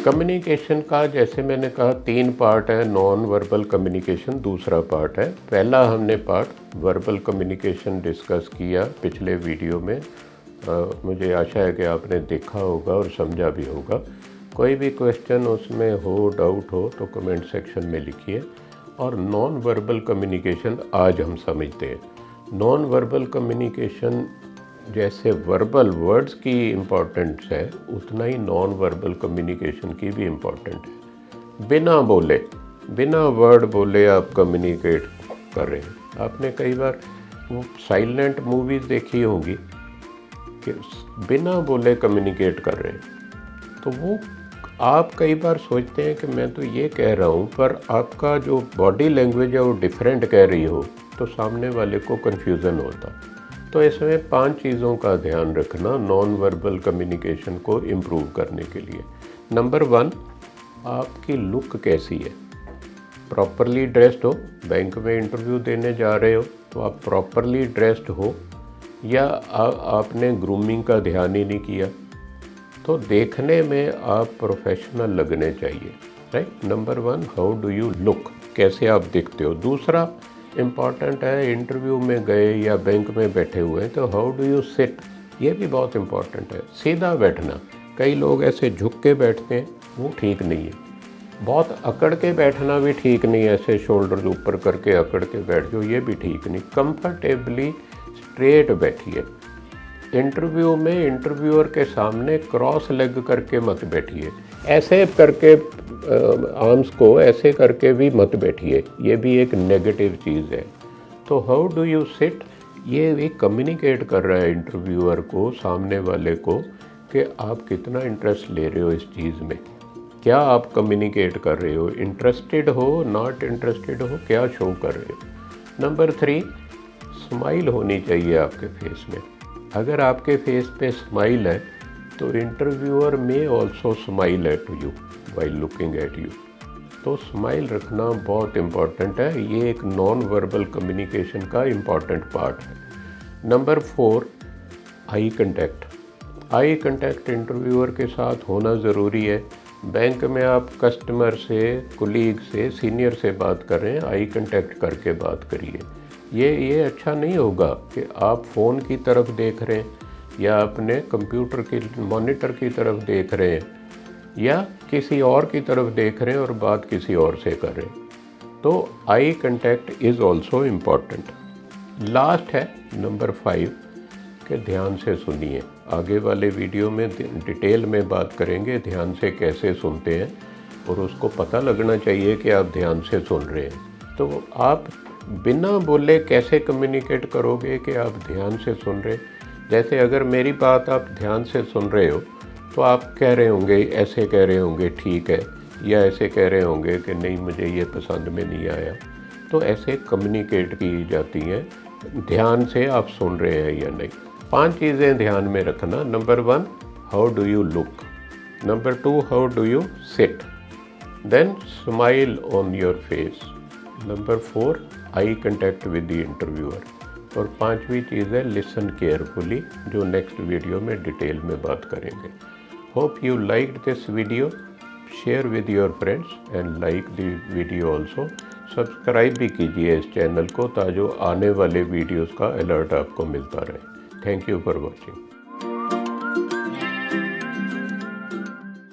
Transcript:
Communication का जैसे मैंने कहा 3 पार्ट है। नॉन वर्बल कम्युनिकेशन दूसरा पार्ट है। पहला हमने पार्ट वर्बल कम्युनिकेशन डिस्कस किया पिछले वीडियो में। मुझे आशा है कि आपने देखा होगा और समझा भी होगा। कोई भी क्वेश्चन उसमें हो, डाउट हो तो कमेंट सेक्शन में लिखिए। और नॉन वर्बल कम्युनिकेशन आज हम समझते हैं। नॉन वर्बल कम्युनिकेशन जैसे वर्बल वर्ड्स की इम्पोर्टेंस है उतना ही नॉन वर्बल कम्युनिकेशन की भी इम्पोर्टेंट है। बिना वर्ड बोले आप कम्युनिकेट कर रहे हैं। आपने कई बार वो साइलेंट मूवीज़ देखी होंगी कि बिना बोले कम्युनिकेट कर रहे हैं। तो वो आप कई बार सोचते हैं कि मैं तो ये कह रहा हूँ, पर आपका जो बॉडी लैंग्वेज है वो डिफरेंट कह रही हो तो सामने वाले को कन्फ्यूज़न होता। तो इसमें 5 चीज़ों का ध्यान रखना नॉन वर्बल कम्युनिकेशन को इम्प्रूव करने के लिए। नंबर 1, आपकी लुक कैसी है। प्रॉपरली ड्रेस्ड हो। बैंक में इंटरव्यू देने जा रहे हो तो आप प्रॉपरली ड्रेस्ड हो, या आपने ग्रूमिंग का ध्यान ही नहीं किया, तो देखने में आप प्रोफेशनल लगने चाहिए। Right. Number 1, how do you look, कैसे आप दिखते हो। दूसरा इम्पॉर्टेंट है, इंटरव्यू में गए या बैंक में बैठे हुए तो हाउ डू यू सिट, ये भी बहुत इम्पॉर्टेंट है। सीधा बैठना। कई लोग ऐसे झुक के बैठते हैं, वो ठीक नहीं है। बहुत अकड़ के बैठना भी ठीक नहीं है, ऐसे शोल्डर ऊपर करके अकड़ के बैठ जाओ, ये भी ठीक नहीं। कंफर्टेबली स्ट्रेट बैठिए। इंटरव्यू में इंटरव्यूअर के सामने क्रॉस लेग करके मत बैठिए। ऐसे करके आर्म्स को ऐसे करके भी मत बैठिए, ये भी एक नेगेटिव चीज़ है। तो हाउ डू यू सिट, ये भी कम्युनिकेट कर रहा है इंटरव्यूअर को, सामने वाले को, कि आप कितना इंटरेस्ट ले रहे हो इस चीज़ में। क्या आप कम्युनिकेट कर रहे हो, इंटरेस्टेड हो, नॉट इंटरेस्टेड हो, क्या शो कर रहे हो। नंबर 3, स्माइल होनी चाहिए आपके फेस में। अगर आपके फेस पे स्माइल है तो इंटरव्यूअर में also smile at you while looking at you. तो स्माइल रखना बहुत इम्पॉर्टेंट है। ये एक नॉन वर्बल कम्युनिकेशन का इम्पॉर्टेंट पार्ट है। Number 4, eye contact. आई कंटेक्ट इंटरव्यूअर के साथ होना ज़रूरी है। बैंक में आप कस्टमर से, कुलीग से, सीनियर से बात कर रहे हैं, आई कंटेक्ट करके बात करिए। ये अच्छा नहीं होगा कि आप फ़ोन की तरफ देख रहे हैं या अपने कंप्यूटर की मॉनिटर की तरफ देख रहे हैं या किसी और की तरफ देख रहे हैं और बात किसी और से कर रहे हैं। तो eye contact is also important. Last है नंबर 5 कि ध्यान से सुनिए। आगे वाले वीडियो में डिटेल में बात करेंगे ध्यान से कैसे सुनते हैं, और उसको पता लगना चाहिए कि आप ध्यान से सुन रहे हैं। तो आप बिना बोले कैसे कम्युनिकेट करोगे कि आप ध्यान से सुन रहे। जैसे अगर मेरी बात आप ध्यान से सुन रहे हो तो आप कह रहे होंगे, ऐसे कह रहे होंगे ठीक है, या ऐसे कह रहे होंगे कि नहीं मुझे ये पसंद में नहीं आया। तो ऐसे कम्युनिकेट की जाती हैं, ध्यान से आप सुन रहे हैं या नहीं। 5 चीज़ें ध्यान में रखना। Number 1, how do you look. Number 2, how do you sit. Then smile on your face. Number 4, eye contact with the interviewer. और 5वीं चीज़ है लिसन केयरफुली, जो नेक्स्ट वीडियो में डिटेल में बात करेंगे। Hope you liked this video. Share with your friends and like the video also. Subscribe भी कीजिए इस चैनल को ताकि आने वाले वीडियोज़ का अलर्ट आपको मिलता रहे। Thank you for watching.